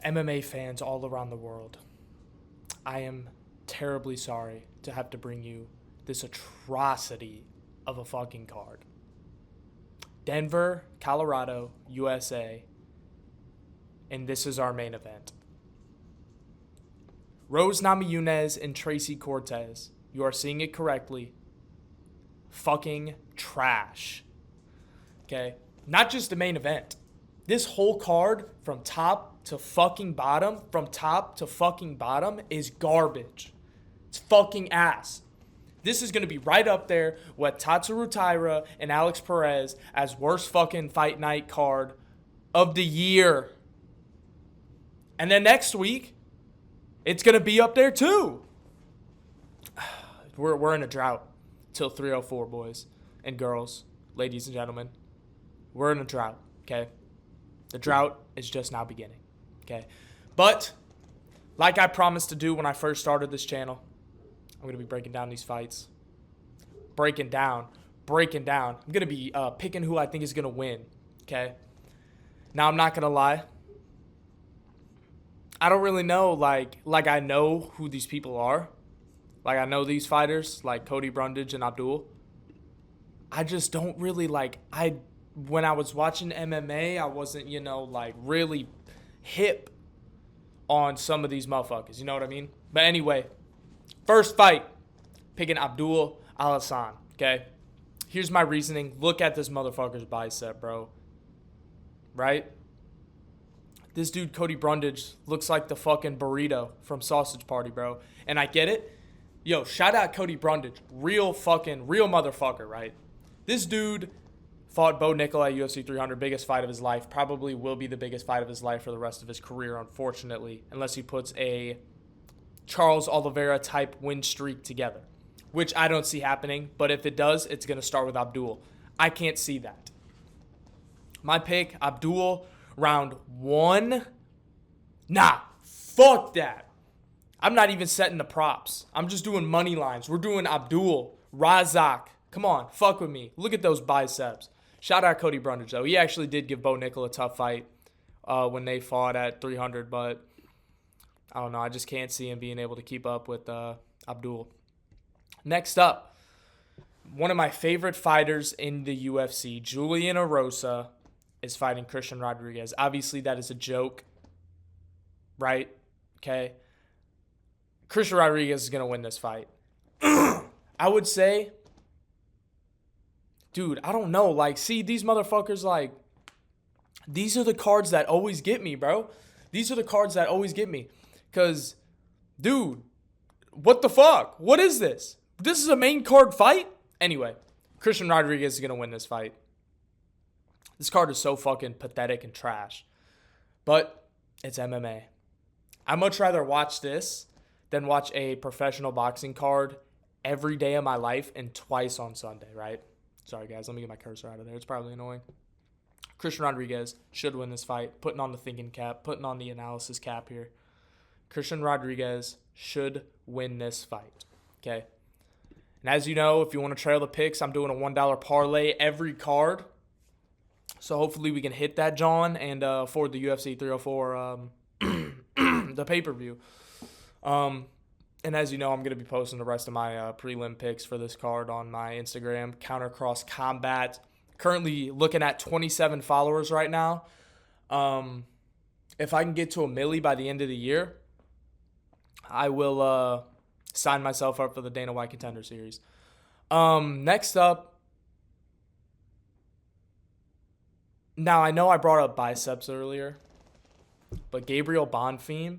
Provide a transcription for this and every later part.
MMA fans all around the world, I am terribly sorry to have to bring you this atrocity of a fucking card. Denver, Colorado, USA, and this is our main event. Rose Namajunas and Tracy Cortez. You are seeing it correctly. Fucking trash. Okay? Not just the main event. This whole card from top to fucking bottom, is garbage. It's fucking ass. This is going to be right up there with Tatsuro Taira and Alex Perez as worst fucking fight night card of the year. And then next week, it's going to be up there too. We're in a drought till 3:04, boys and girls, ladies and gentlemen. We're in a drought, okay? The drought is just now beginning, okay? But like I promised to do when I first started this channel, I'm going to be breaking down these fights. Breaking down. I'm going to be picking who I think is going to win, okay? Now, I'm not going to lie. I don't really know, like I know who these people are. Like, I know these fighters, like Cody Brundage and Abdul. I just don't really, when I was watching MMA, I wasn't, really hip on some of these motherfuckers. You know what I mean? But anyway, first fight, picking Abdul Al-Hassan, okay? Here's my reasoning. Look at this motherfucker's bicep, bro. Right? This dude, Cody Brundage, looks like the fucking burrito from Sausage Party, bro. And I get it. Yo, shout out Cody Brundage. Real motherfucker, right? This dude fought Bo Nickel at UFC 300, biggest fight of his life. Probably will be the biggest fight of his life for the rest of his career, unfortunately, unless he puts a Charles Oliveira type win streak together, which I don't see happening. But if it does, it's going to start with Abdul. I can't see that. My pick, Abdul, round 1. Nah, fuck that. I'm not even setting the props. I'm just doing money lines. We're doing Abdul, Razak. Come on, fuck with me. Look at those biceps. Shout out Cody Brundage, though. He actually did give Bo Nickel a tough fight when they fought at 300, but I don't know. I just can't see him being able to keep up with Abdul. Next up, one of my favorite fighters in the UFC, Julian Erosa, is fighting Christian Rodriguez. Obviously, that is a joke, right? Okay. Christian Rodriguez is going to win this fight. I would say, dude, I don't know. See, these motherfuckers, these are the cards that always get me, bro. These are the cards that always get me. Because, dude, what the fuck? What is this? This is a main card fight? Anyway, Christian Rodriguez is going to win this fight. This card is so fucking pathetic and trash. But it's MMA. I'd much rather watch this than watch a professional boxing card every day of my life and twice on Sunday, right? Sorry, guys. Let me get my cursor out of there. It's probably annoying. Christian Rodriguez should win this fight. Putting on the thinking cap. Putting on the analysis cap here. Christian Rodriguez should win this fight. Okay? And as you know, if you want to trail the picks, I'm doing a $1 parlay every card. So hopefully we can hit that, John, and for the UFC 304, the pay-per-view. And as you know, I'm going to be posting the rest of my prelim picks for this card on my Instagram, Countercross Combat. Currently looking at 27 followers right now. If I can get to a milli by the end of the year, I will sign myself up for the Dana White Contender Series. Next up, now I know I brought up biceps earlier, but Gabriel Bonfim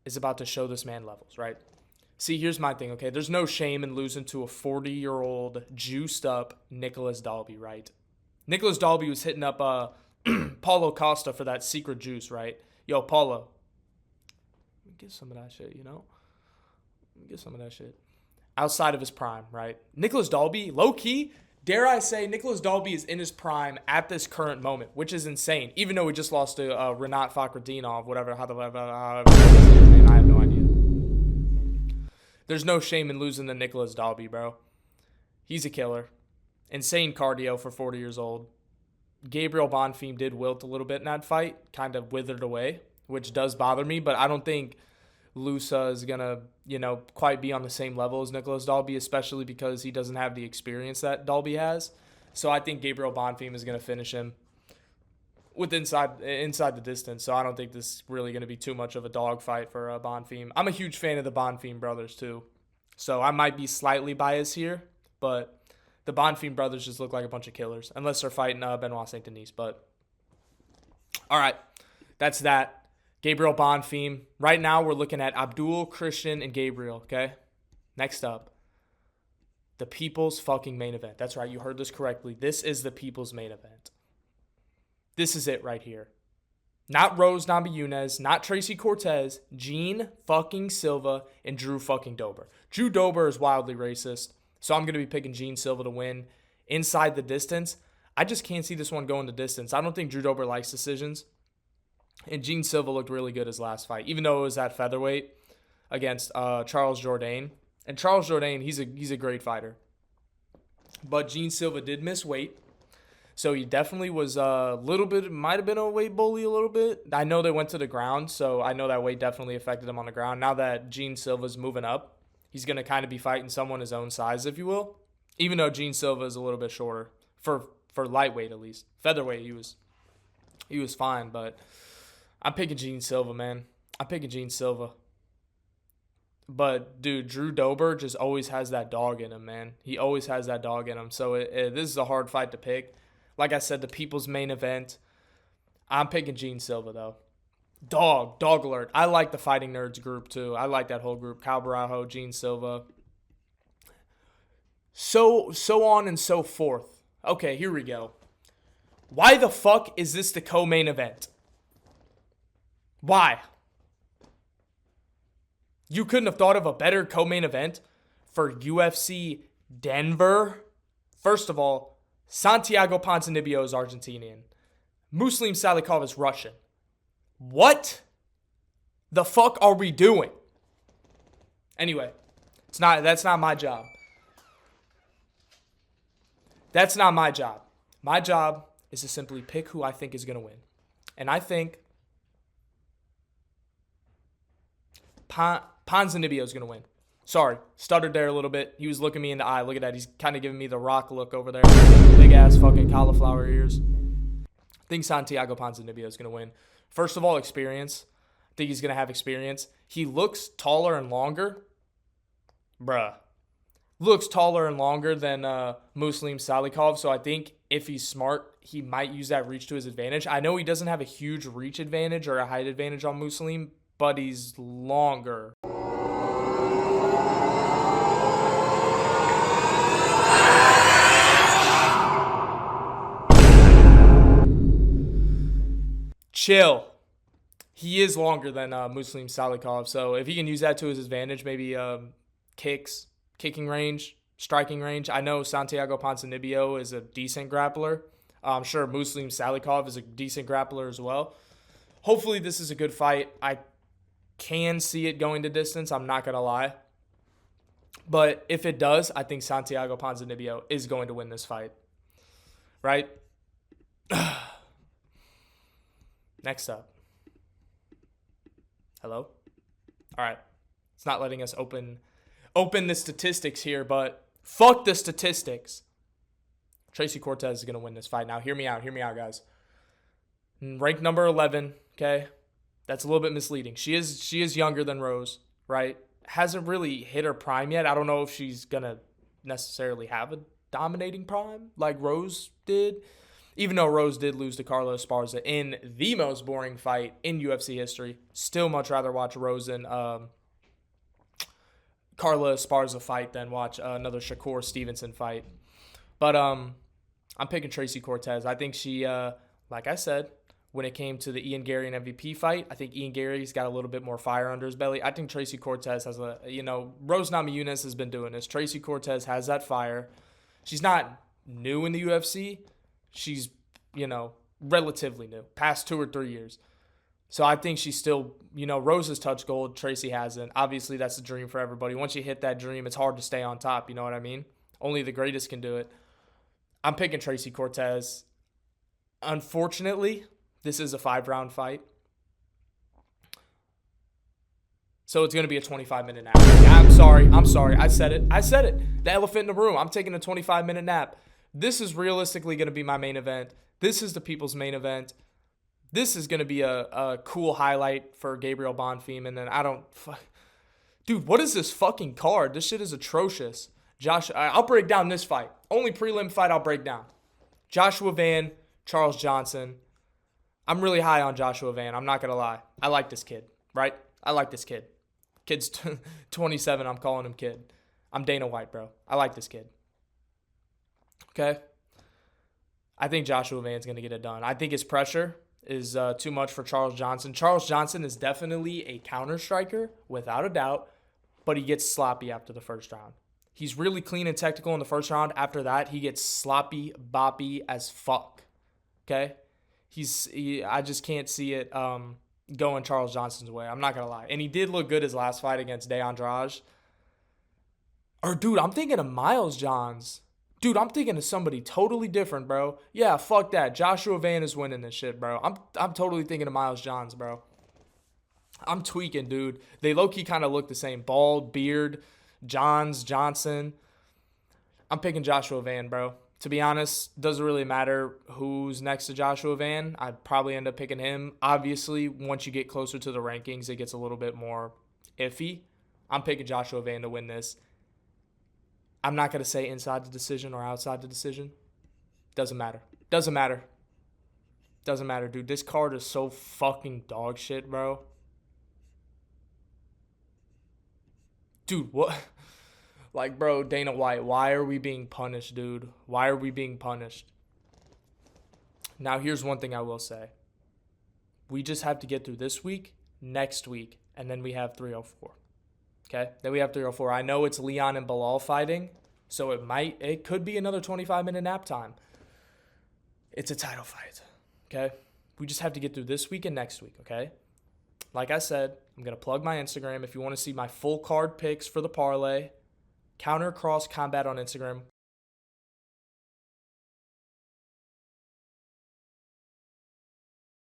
is about to show this man levels, right? See, here's my thing, okay? There's no shame in losing to a 40-year-old juiced-up Nicholas Dalby, right? Nicholas Dalby was hitting up Paulo Costa for that secret juice, right? Yo, Paulo, get some of that shit, Get some of that shit. Outside of his prime, right? Nicholas Dalby, low-key, dare I say, Nicholas Dalby is in his prime at this current moment, which is insane. Even though we just lost to Renat Fakhretdinov, whatever. I have no idea. There's no shame in losing to Nicholas Dalby, bro. He's a killer. Insane cardio for 40 years old. Gabriel Bonfim did wilt a little bit in that fight. Kind of withered away which does bother me, but I don't think Lusa is going to, quite be on the same level as Nicholas Dalby, especially because he doesn't have the experience that Dalby has. So I think Gabriel Bonfim is going to finish him with inside the distance. So I don't think this is really going to be too much of a dogfight for Bonfim. I'm a huge fan of the Bonfim brothers too. So I might be slightly biased here, but the Bonfim brothers just look like a bunch of killers, unless they're fighting Benoit Saint Denis. But all right, that's that. Gabriel Bonfim. Right now we're looking at Abdul, Christian, and Gabriel, okay? Next up, the people's fucking main event. That's right, you heard this correctly. This is the people's main event. This is it right here. Not Rose Namajunas, not Tracy Cortez, Gene fucking Silva, and Drew fucking Dober. Drew Dober is wildly racist, so I'm going to be picking Gene Silva to win inside the distance. I just can't see this one going the distance. I don't think Drew Dober likes decisions. And Gene Silva looked really good his last fight, even though it was at featherweight against Charles Jourdain. And Charles Jourdain, he's a great fighter. But Gene Silva did miss weight. So he definitely was a little bit, might have been a weight bully a little bit. I know they went to the ground, so I know that weight definitely affected him on the ground. Now that Gene Silva's moving up, he's going to kind of be fighting someone his own size, if you will. Even though Gene Silva is a little bit shorter. For lightweight, at least. Featherweight, he was fine, but I'm picking Gene Silva, man. I'm picking Gene Silva. But, dude, Drew Dober just always has that dog in him, man. He always has that dog in him. So this is a hard fight to pick. Like I said, the people's main event. I'm picking Gene Silva, though. Dog alert. I like the Fighting Nerds group, too. I like that whole group. Cal Barajo, Gene Silva. So on and so forth. Okay, here we go. Why the fuck is this the co-main event? Why? You couldn't have thought of a better co-main event for UFC Denver? First of all, Santiago Ponzinibbio is Argentinian. Muslim Salikov is Russian. What the fuck are we doing? Anyway, that's not my job. That's not my job. My job is to simply pick who I think is going to win. And I think Ponzinibbio is going to win. Sorry, stuttered there a little bit. He was looking me in the eye. Look at that. He's kind of giving me the Rock look over there. Big-ass fucking cauliflower ears. I think Santiago Ponzinibbio is going to win. First of all, experience. I think he's going to have experience. He looks taller and longer. Bruh. Looks taller and longer than Muslim Salikov, so I think if he's smart, he might use that reach to his advantage. I know he doesn't have a huge reach advantage or a height advantage on Muslim, but he's longer. Chill. He is longer than Muslim Salikov, so if he can use that to his advantage, maybe kicking range, striking range. I know Santiago Ponzinibbio is a decent grappler. I'm sure Muslim Salikov is a decent grappler as well. Hopefully this is a good fight. I can see it going to distance. I'm not going to lie. But if it does, I think Santiago Ponzinibbio is going to win this fight. Right? Next up. Hello? All right. It's not letting us open the statistics here, but fuck the statistics. Tracy Cortez is going to win this fight. Now, hear me out, guys. Ranked number 11, okay? That's a little bit misleading. She is younger than Rose, right? Hasn't really hit her prime yet. I don't know if she's going to necessarily have a dominating prime like Rose did, even though Rose did lose to Carla Esparza in the most boring fight in UFC history. Still much rather watch Rose and Carla Esparza fight than watch another Shakur Stevenson fight. But I'm picking Tracy Cortez. I think she, like I said, when it came to the Ian Gary and MVP fight, I think Ian Gary's got a little bit more fire under his belly. I think Tracy Cortez has Rose Namajunas has been doing this. Tracy Cortez has that fire. She's not new in the UFC. She's, relatively new, past 2 or 3 years. So I think she's still, Rose has touched gold. Tracy hasn't. Obviously, that's the dream for everybody. Once you hit that dream, it's hard to stay on top. You know what I mean? Only the greatest can do it. I'm picking Tracy Cortez. Unfortunately, this is a 5-round fight. So it's going to be a 25-minute nap. Yeah, I'm sorry. I said it. The elephant in the room. I'm taking a 25-minute nap. This is realistically going to be my main event. This is the people's main event. This is going to be a cool highlight for Gabriel Bonfim. And then dude, what is this fucking card? This shit is atrocious. I'll break down this fight. Only prelim fight I'll break down. Joshua Van, Charles Johnson. I'm really high on Joshua Van. I'm not going to lie. I like this kid, right? I like this kid. Kid's 27. I'm calling him kid. I'm Dana White, bro. I like this kid. Okay? I think Joshua Van's going to get it done. I think his pressure is too much for Charles Johnson. Charles Johnson is definitely a counter striker, without a doubt, but he gets sloppy after the first round. He's really clean and technical in the first round. After that, he gets sloppy, boppy as fuck. Okay? I just can't see it going Charles Johnson's way. I'm not going to lie. And he did look good his last fight against De Andrade. Or, dude, I'm thinking of Miles Johns. Dude, I'm thinking of somebody totally different, bro. Yeah, fuck that. Joshua Van is winning this shit, bro. I'm totally thinking of Miles Johns, bro. I'm tweaking, dude. They low-key kind of look the same. Bald, beard, Johnson. I'm picking Joshua Van, bro. To be honest, doesn't really matter who's next to Joshua Van. I'd probably end up picking him. Obviously, once you get closer to the rankings, it gets a little bit more iffy. I'm picking Joshua Van to win this. I'm not going to say inside the decision or outside the decision. Doesn't matter, dude. This card is so fucking dog shit, bro. Dude, what? Like, bro, Dana White, why are we being punished, dude? Why are we being punished? Now, here's one thing I will say. We just have to get through this week, next week, and then we have 304. Okay? Then we have 304. I know it's Leon and Bilal fighting, so it could be another 25-minute nap time. It's a title fight. Okay? We just have to get through this week and next week, okay? Like I said, I'm going to plug my Instagram. If you want to see my full card picks for the parlay, Counter Cross Combat on Instagram.